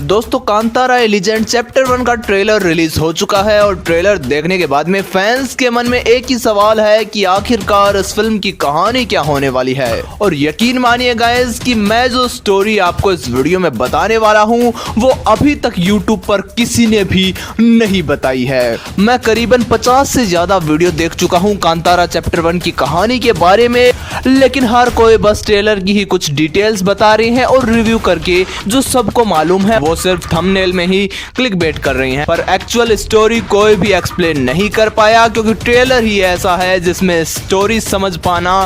दोस्तों कांतारा ए legend chapter 1 का trailer release हो चुका है और ट्रेलर देखने के बाद में फैंस के मन में एक ही सवाल है कि आखिरकार इस फिल्म की कहानी क्या होने वाली है। और यकीन मानिए गाइस कि मैं जो स्टोरी आपको इस वीडियो में बताने वाला हूं वो अभी तक यूट्यूब पर किसी ने भी नहीं बताई है। मैं करीबन 50 से ज्यादा वीडियो देख चुका हूं कांतारा चैप्टर 1 की कहानी के बारे में, लेकिन हर कोई बस ट्रेलर की ही कुछ डिटेल्स बता रहे हैं और रिव्यू करके जो सबको मालूम है वो सिर्फ थंबनेल में ही क्लिकबेट कर रही हैं, पर एक्चुअल स्टोरी कोई भी एक्सप्लेन नहीं कर पाया क्योंकि ट्रेलर ही ऐसा है जिसमें स्टोरी समझ पाना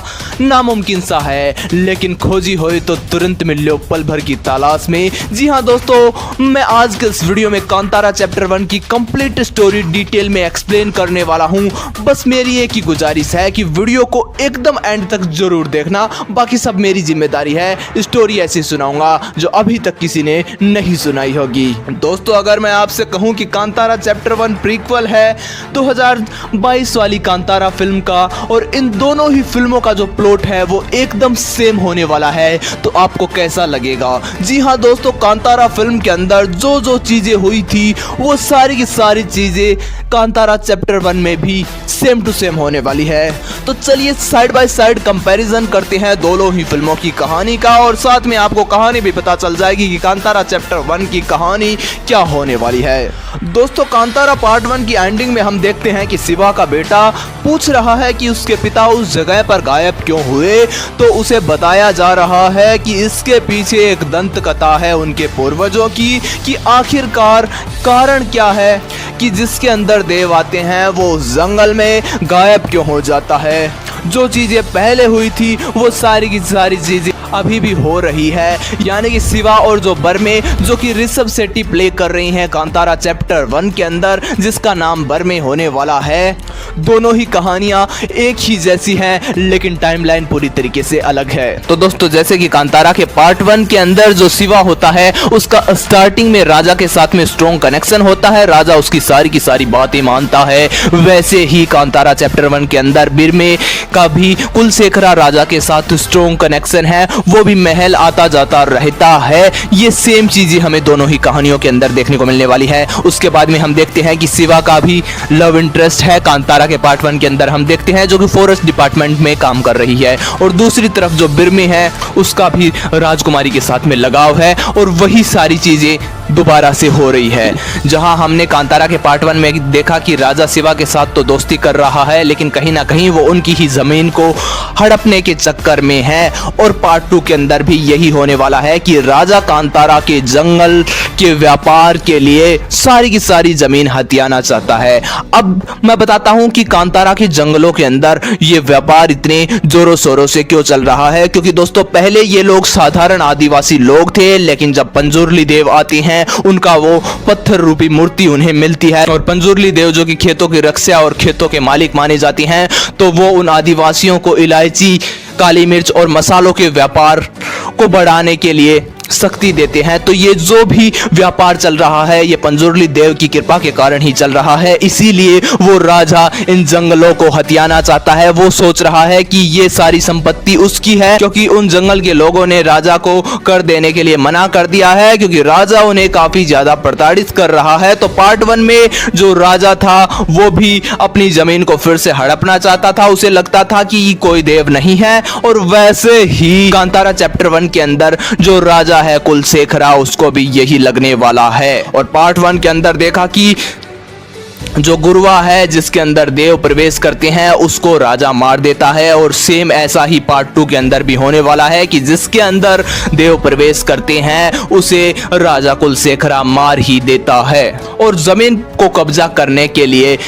नामुमकिन सा है। लेकिन खोजी हुई तो तुरंत मिल लो पल भर की तलाश में। जी हाँ दोस्तों, मैं आज के इस वीडियो में कांतारा चैप्टर 1 की कंप्लीट स्टोरी डिटेल में एक्सप्लेन करने वाला हूँ। बस मेरी एक ही गुजारिश है कि वीडियो को एकदम एंड तक जरूर देखना, बाकी सब मेरी जिम्मेदारी है। स्टोरी ऐसी सुनाऊंगा जो अभी तक किसी ने नहीं सुनाई होगी। दोस्तों अगर मैं आपसे कहूं कि कांतारा चैप्टर 1 प्रीक्वल है 2022 वाली कांतारा फिल्म का, और इन दोनों ही फिल्मों का जो प्लॉट है वो एकदम सेम होने वाला है, तो आपको कैसा लगेगा? जी हाँ दोस्तों, कांतारा फिल्म के अंदर जो जो चीजें हुई थी वो सारी की सारी चीजें कांतारा चैप्टर 1 में भी सेम टू सेम होने वाली है। तो चलिए साइड बाय साइड कंपैरिजन करते हैं दोनों ही फिल्मों की कहानी का, और साथ में आपको कहानी भी पता चल जाएगी कि कांतारा चैप्टर 1 की कहानी क्या होने वाली है। दोस्तों कांतारा पार्ट 1 की एंडिंग में हम देखते हैं कि शिवा का बेटा पूछ रहा है कि उसके पिता उस जगह पर गायब क्यों हुए, तो उसे बताया जा रहा है कि इसके पीछे एक दंत कथा है उनके पूर्वजों की, कि आखिरकार कारण क्या है कि जिसके अंदर देव आते हैं वो उस जंगल में गायब क्यों हो जाता है। जो चीजें पहले हुई थी वो सारी की सारी चीजें अभी भी हो रही है, यानी कि शिवा और जो बर्मे जो कि ऋषभ शेट्टी प्ले कर रही हैं कांतारा चैप्टर 1 के अंदर, जिसका नाम बर्मे होने वाला है। दोनों ही कहानियां एक ही जैसी हैं लेकिन टाइमलाइन पूरी तरीके से अलग है। तो दोस्तों जैसे कि कांतारा के पार्ट 1 के अंदर जो शिवा होता है उसका स्टार्टिंग में राजा के साथ में स्ट्रॉन्ग कनेक्शन होता है, राजा उसकी सारी की सारी बातें मानता है। वैसे ही कांतारा चैप्टर 1 के अंदर बिरमे का भी कुलशेखरा राजा के साथ स्ट्रॉन्ग कनेक्शन है, वो भी महल आता जाता रहता है। ये सेम चीजें हमें दोनों ही कहानियों के अंदर देखने को मिलने वाली है। उसके बाद में हम देखते हैं कि शिवा का भी लव इंटरेस्ट है कांतारा के पार्ट 1 के अंदर हम देखते हैं, जो कि फॉरेस्ट डिपार्टमेंट में काम कर रही है, और दूसरी तरफ जो बिरमे है उसका भी राजकुमारी के साथ में लगाव है, और वही सारी चीजें दोबारा से हो रही है। जहां हमने कांतारा के पार्ट 1 में देखा कि राजा शिवा के साथ तो दोस्ती कर रहा है, लेकिन कहीं ना कहीं वो उनकी ही जमीन को हड़पने के चक्कर में है, और पार्ट 2 के अंदर भी यही होने वाला है कि राजा कांतारा के जंगल के व्यापार के लिए सारी की सारी जमीन हथियाना चाहता है। अब मैं बताता हूं कि कांतारा के जंगलों के अंदर ये व्यापार इतने जोरों शोरों से क्यों चल रहा है, क्योंकि दोस्तों पहले ये लोग साधारण आदिवासी लोग थे, लेकिन जब पंजुर्ली देव आते हैं उनका वो पत्थर रूपी मूर्ति उन्हें मिलती है, और पंजुर्ली देव जो कि खेतों की रक्षा और खेतों के मालिक माने जाती हैं, तो वो उन आदिवासियों को इलायची, काली मिर्च और मसालों के व्यापार को बढ़ाने के लिए शक्ति देते हैं। तो ये जो भी व्यापार चल रहा है ये पंजुर्ली देव की कृपा के कारण ही चल रहा है, इसीलिए वो राजा इन जंगलों को हथियाना चाहता है। वो सोच रहा है कि ये सारी संपत्ति उसकी है, क्योंकि उन जंगल के लोगों ने राजा को कर देने के लिए मना कर दिया है, क्योंकि राजा उन्हें काफी ज्यादा प्रताड़ित कर रहा है। तो पार्ट 1 में जो राजा था वो भी अपनी जमीन को फिर से हड़पना चाहता था, उसे लगता था कि कोई देव नहीं है, और वैसे ही कांतारा चैप्टर 1 के अंदर जो राजा है कुलशेखरा उसको भी यही लगने वाला है। और पार्ट 1 के अंदर देखा कि जो गुरुआ है जिसके अंदर देव प्रवेश करते हैं उसको राजा मार देता है, और सेम ऐसा ही पार्ट 2 के अंदर भी होने वाला है कि जिसके अंदर देव प्रवेश करते हैं उसे राजा कुलशेखरा मार ही देता है, और जमीन को कब्जा करने के लिए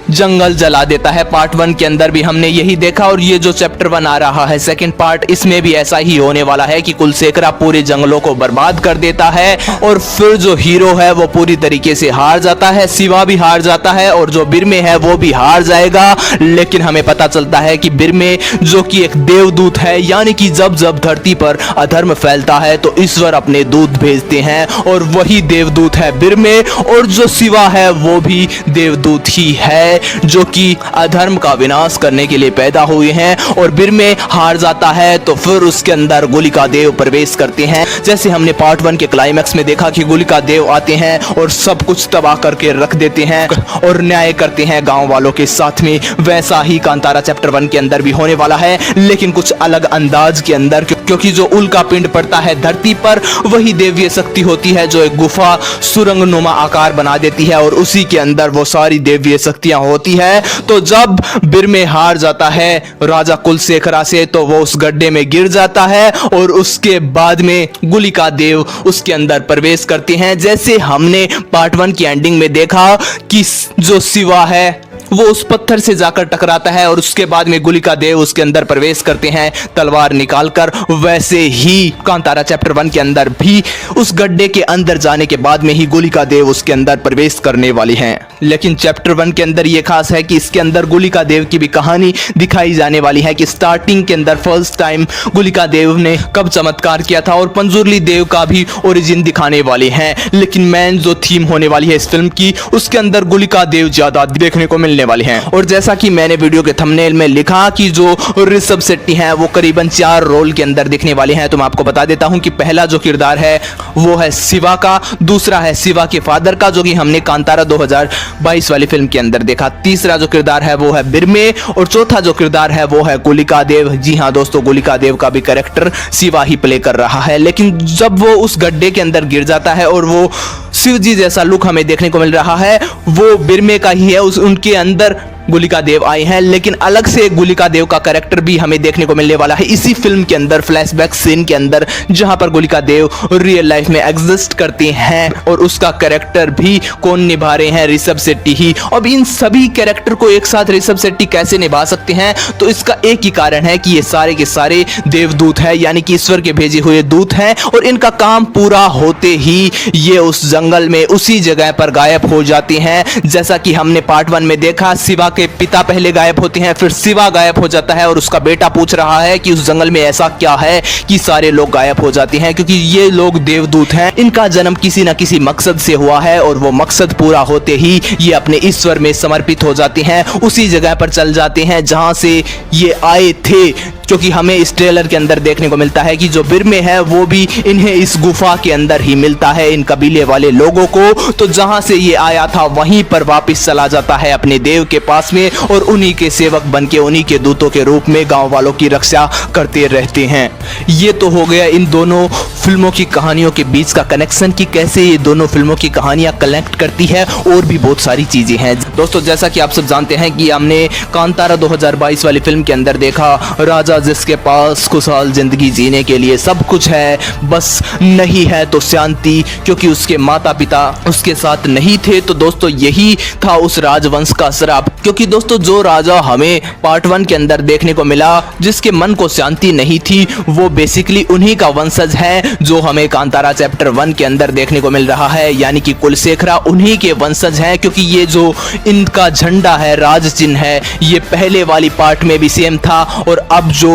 जंगल जला देता है। पार्ट 1 के अंदर भी हमने यही देखा, और ये जो चैप्टर 1 आ रहा है सेकंड पार्ट, इसमें भी ऐसा ही होने वाला है कि कुलशेखरा पूरे जंगलों को बर्बाद कर देता है, और फिर जो हीरो है वो पूरी तरीके से हार जाता है, शिवा भी हार जाता है, और जो बिरमे है वो भी हार जाएगा। लेकिन हमें पता चलता है कि बिरमे जो कि एक देवदूत है, यानी कि जब जब धरती पर अधर्म फैलता है तो ईश्वर अपने दूत भेजते हैं, और वही देवदूत है बिरमे, और जो शिवा है वो भी देवदूत ही है। है जो कि अधर्म का विनाश करने के लिए पैदा हुए हैं, और बीर में हार जाता है तो फिर उसके अंदर गोलिका देव प्रवेश करते हैं। जैसे हमने पार्ट 1 के क्लाइमैक्स में देखा कि गोलिका देव आते हैं और सब कुछ तबाह करके रख देते हैं और न्याय करते हैं गांव वालों के साथ में, वैसा ही कांतारा चैप्टर 1 के अंदर भी होने वाला है, लेकिन कुछ अलग अंदाज के अंदर, क्योंकि जो उल्का पिंड पड़ता है धरती पर वही देवीय शक्ति होती है जो एक गुफा सुरंग नुमा आकार बना देती है और उसी के अंदर वो सारी देवीय शक्तियां होती है। तो जब बीर में हार जाता है राजा कुलशेखरा से तो वो उस गड्ढे में गिर जाता है और उसके बाद में गोलिका देव उसके अंदर प्रवेश करते हैं। जैसे हमने पार्ट 1 की एंडिंग में देखा कि जो शिवा है वो उस पत्थर से जाकर टकराता है और उसके बाद में गोलिका देव उसके अंदर प्रवेश करते हैं तलवार निकालकर, वैसे ही कांतारा चैप्टर 1 के अंदर भी उस गड्ढे के अंदर जाने के बाद में ही गोलिका देव उसके अंदर प्रवेश करने वाली हैं। लेकिन चैप्टर 1 के अंदर ये खास है कि इसके अंदर गोलिका देव की भी कहानी दिखाई जाने वाली है कि स्टार्टिंग के अंदर फर्स्ट टाइम गोलिका देव ने कब चमत्कार किया था, और पंजुर्ली देव का भी ओरिजिन दिखाने वाले हैं। लेकिन मेन जो थीम होने वाली है इस फिल्म की, उसके अंदर गोलिका देव ज्यादा देखने को मिलने वाले हैं। और जैसा कि मैंने वीडियो के थंबनेल में लिखा कि जो ऋषभ शेट्टी हैं वो करीबन 4 रोल के अंदर दिखने वाले हैं, तो मैं आपको बता देता हूं कि पहला जो किरदार है वो है शिवा का, दूसरा है शिवा के फादर का जो कि हमने कांतारा 2022 वाली फिल्म के अंदर देखा, तीसरा जो किरदार है वो है बीर में, और चौथा जो किरदार है वो है गोलिका देव। जी हाँ दोस्तों, गोलिका देव का भी कैरेक्टर शिवा ही प्ले कर रहा है। लेकिन जब वो उस गड्ढे के अंदर गिर जाता है और वो शिव जी जैसा लुक हमें देखने को मिल रहा है, वो बीर में का ही है, उनके अंदर गोलिका देव आए हैं, लेकिन अलग से गोलिका देव का कैरेक्टर भी हमें देखने को मिलने वाला है इसी फिल्म के अंदर, फ्लैशबैक सीन के अंदर, जहां पर गोलिका देव रियल लाइफ में एग्जिस्ट करते हैं और उसका कैरेक्टर भी कौन निभा रहे हैं, ऋषभ शेट्टी ही। अब इन सभी कैरेक्टर को एक साथ ऋषभ शेट्टी कैसे निभा सकते हैं, तो इसका एक ही कारण है कि ये सारे के सारे देवदूत हैं, यानी कि ईश्वर के भेजे हुए दूत हैं, और इनका काम पूरा होते ही ये उस जंगल में उसी जगह पर गायब हो जाते हैं। जैसा कि हमने पार्ट 1 में देखा, शिवा के पिता पहले गायब होते हैं, फिर शिवा गायब हो जाता है और उसका बेटा पूछ रहा है कि उस जंगल में ऐसा क्या है कि सारे लोग गायब हो जाते हैं, क्योंकि ये लोग देवदूत हैं, इनका जन्म किसी ना किसी मकसद से हुआ है और वो मकसद पूरा होते ही ये अपने ईश्वर में समर्पित हो जाते हैं, उसी जगह पर चल जाते हैं जहां से ये आए थे। क्योंकि हमें इस ट्रेलर के अंदर देखने को मिलता है कि जो बीर में है वो भी इन्हें इस गुफा के अंदर ही मिलता है, इन कबीले वाले लोगों को। तो जहां से ये आया था वहीं पर वापस चला जाता है अपने देव के पास में, और उन्हीं के सेवक बनके, उन्हीं के दूतों के रूप में गांव वालों की रक्षा करते रहते हैं। ये तो हो गया इन दोनों फिल्मों की कहानियों के बीच का कनेक्शन कि कैसे ये दोनों फिल्मों की कहानियां कनेक्ट करती है, और भी बहुत सारी चीजें हैं। दोस्तों, जैसा कि आप सब जानते हैं कि हमने कांतारा 2022 वाली फिल्म के अंदर देखा राजा जिसके पास खुशहाल जिंदगी जीने के लिए सब कुछ है, बस नहीं है तो शांति, क्योंकि उसके माता पिता उसके साथ नहीं थे। तो दोस्तों, यही था उस राजवंश का श्राप, क्योंकि दोस्तों जो राजा हमें पार्ट 1 के अंदर देखने को मिला, जिसके मन को शांति नहीं थी, वो बेसिकली उन्हीं का वंशज है जो हमें कांतारा चैप्टर 1 के अंदर देखने को मिल रहा है, यानी कि कुलशेखरा उन्हीं के वंशज हैं। क्योंकि ये जो इनका झंडा है, राज चिन्ह है, ये पहले वाली पार्ट में भी सेम था, और अब जो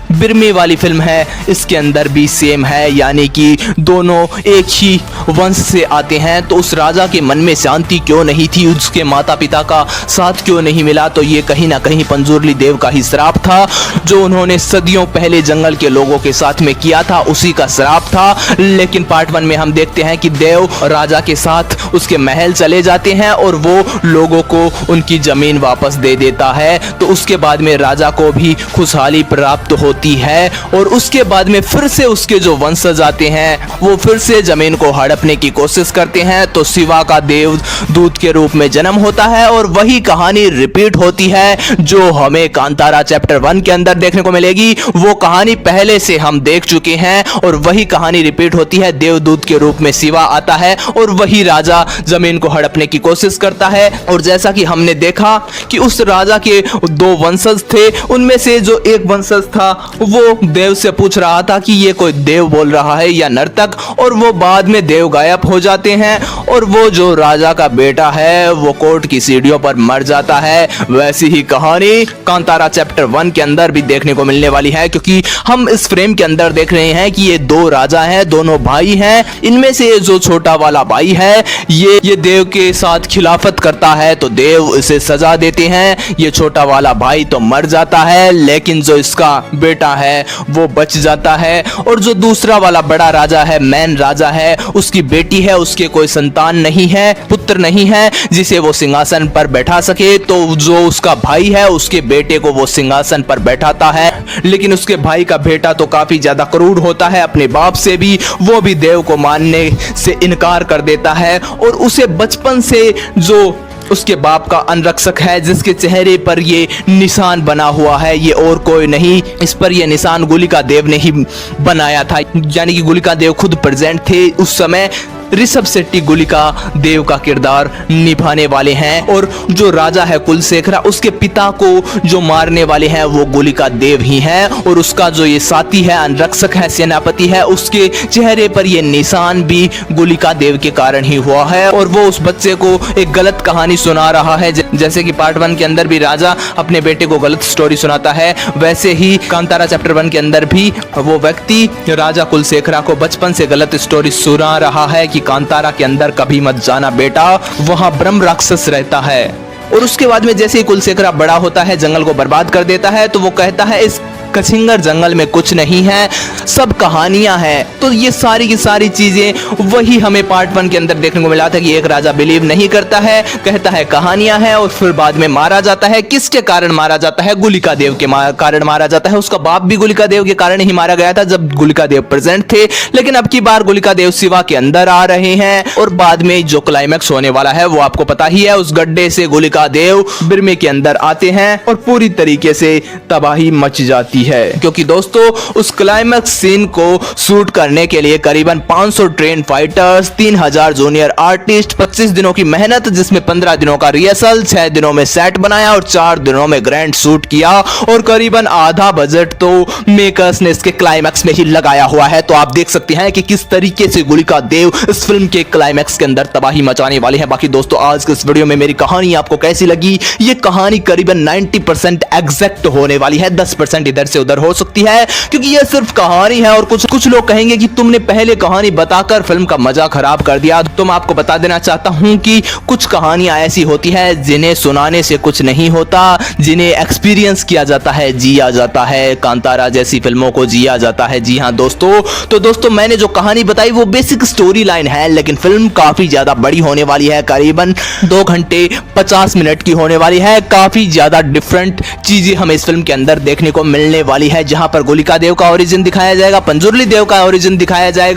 बीर में वाली फिल्म है इसके अंदर भी सेम है, यानी कि दोनों एक ही वंश से आते हैं। तो उस राजा के मन में शांति क्यों नहीं थी, उसके माता पिता का साथ क्यों नहीं मिला, तो ये कहीं ना कहीं पंजुर्ली देव का ही श्राप था, जो उन्होंने सदियों पहले जंगल के लोगों के साथ में किया था, उसी का श्राप था। लेकिन पार्ट 1 में हम देखते हैं कि देव राजा के साथ उसके महल चले जाते हैं और वो लोगों को उनकी जमीन वापस दे देता है। तो उसके बाद में राजा को भी खुशहाली प्राप्त होती है, और उसके बाद में फिर से उसके जो वंशज आते हैं वो फिर से जमीन को हड़पने की कोशिश करते हैं। तो शिवा का देव दूत के रूप में जन्म होता है, और वही कहानी रिपीट होती है जो हमें कांतारा चैप्टर 1 के अंदर देखने को मिलेगी। वो कहानी पहले से हम देख चुके हैं, और वही कहानी रिपीट होती है। देवदूत के रूप में शिवा आता है और वही राजा जमीन को हड़पने की कोशिश करता है। और जैसा कि हमने देखा कि उस राजा के 2 वंशज थे, उनमें से जो एक वंशज था वो देव से पूछ रहा था कि ये कोई देव बोल रहा है या नर्तक, और वो बाद में देव देव गायब हो जाते हैं और वो जो राजा का बेटा है वो कोर्ट की सीढ़ियों पर मर जाता है। वैसी ही कहानी कांतारा चैप्टर 1 के अंदर भी देखने को मिलने वाली है, क्योंकि हम इस फ्रेम के अंदर देख रहे हैं कि ये दो राजा हैं, दोनों भाई हैं। इनमें से जो छोटा वाला भाई है ये देव के साथ खिलाफत करता है तो देव इसे सजा देते हैं। ये छोटा वाला भाई तो मर जाता है, लेकिन जो इसका बेटा है वो बच जाता है। और जो दूसरा वाला बड़ा राजा है, मेन राजा है, उसकी बेटी है, उसके कोई संतान नहीं है, पुत्र नहीं है जिसे वो सिंहासन पर बैठा सके। तो जो उसका भाई है उसके बेटे को वो सिंहासन पर बैठाता है, लेकिन उसके भाई का बेटा तो काफी ज्यादा क्रूर होता है अपने बाप से भी। वो भी देव को मानने से इनकार कर देता है और उसे बचपन से जो उसके बाप का अंगरक्षक है, जिसके चेहरे पर ये निशान बना हुआ है, ये और कोई नहीं, इस पर ये निशान गुलिका देव ने ही बनाया था। यानी कि गुलिका देव खुद प्रेजेंट थे उस समय। ऋषभ शेट्टी गुलिका देव का किरदार निभाने वाले हैं और जो राजा है कुलशेखरा, उसके पिता को जो मारने वाले हैं वो गुलिका देव ही हैं। और उसका जो ये साथी है, अंगरक्षक है, सेनापति है, उसके चेहरे पर ये निशान भी गुलिका देव के कारण ही हुआ है। और वो उस बच्चे को एक गलत कहानी सुना रहा है। जैसे कि पार्ट 1 के अंदर भी राजा अपने बेटे को गलत स्टोरी सुनाता है, वैसे ही कांतारा चैप्टर 1 के अंदर भी वो व्यक्ति राजा कुलशेखरा को बचपन से गलत स्टोरी सुना रहा है कि कांतारा के अंदर कभी मत जाना बेटा, वहां ब्रह्म राक्षस रहता है। और उसके बाद में जैसे ही कुलशेखरा बड़ा होता है, जंगल को बर्बाद कर देता है, तो वो कहता है इस कचिंगर जंगल में कुछ नहीं है, सब कहानियां हैं। तो ये सारी की सारी चीजें वही हमें पार्ट 1 के अंदर देखने को मिला था कि एक राजा बिलीव नहीं करता है, कहता है कहानियां हैं, और फिर बाद में मारा जाता है। किसके कारण मारा जाता है? गुलिका देव के कारण मारा जाता है। उसका बाप भी गुलिका देव के कारण ही मारा गया था जब गुलिका देव प्रेजेंट थे। लेकिन अब की बार गुलिका देव शिवा के अंदर आ रहे हैं और बाद में जो क्लाइमैक्स होने वाला है वो आपको पता ही है। उस गड्ढे से गुलिका देव बिरमे के अंदर आते हैं और पूरी तरीके से तबाही मच जाती है, क्योंकि दोस्तों उस क्लाइमैक्स सीन को शूट करने के लिए करीबन 500 ट्रेन फाइटर्स, 3000 जूनियर आर्टिस्ट, 25 दिनों की मेहनत, जिसमें 15 दिनों का रिहर्सल, 6 दिनों में सेट बनाया और 4 दिनों में ग्रैंड शूट किया। और करीबन आधा बजट तो मेकर्स ने इसके क्लाइमैक्स में ही लगाया हुआ है। तो आप देख सकते हैं कि किस तरीके से गुलिका देव इस फिल्म के क्लाइमैक्स के अंदर तबाही मचाने वाले हैं। बाकी दोस्तों आज के इस वीडियो में मेरी कहानी आपको कैसी लगी? ये कहानी करीबन 90% एग्जैक्ट होने वाली है, 10% इधर से उधर हो सकती है, क्योंकि यह सिर्फ कहानी है। और कुछ लोग कहेंगे कि तुमने पहले कहानी बताकर फिल्म का मजा खराब कर दिया। तो मैं आपको बता देना चाहता हूं कि कुछ कहानियां ऐसी होती है जिन्हें सुनाने से कुछ नहीं होता, जिन्हें एक्सपीरियंस किया जाता है, जिया जाता है। कांतारा जैसी फिल्मों को जिया जाता है। जी हां दोस्तों, तो दोस्तों मैंने जो कहानी बताई वो बेसिक स्टोरी लाइन है, लेकिन फिल्म काफी ज्यादा बड़ी होने वाली है, करीबन 2 घंटे 50 मिनट की होने वाली है। काफी ज्यादा डिफरेंट चीजें हमें इस फिल्म के अंदर देखने को मिलने वाली है, जहां पर गुलिका देव का ओरिजिन दिखाया जाएगा, पंजुर्ली देव का ओरिजिन दिखाया जाएगा।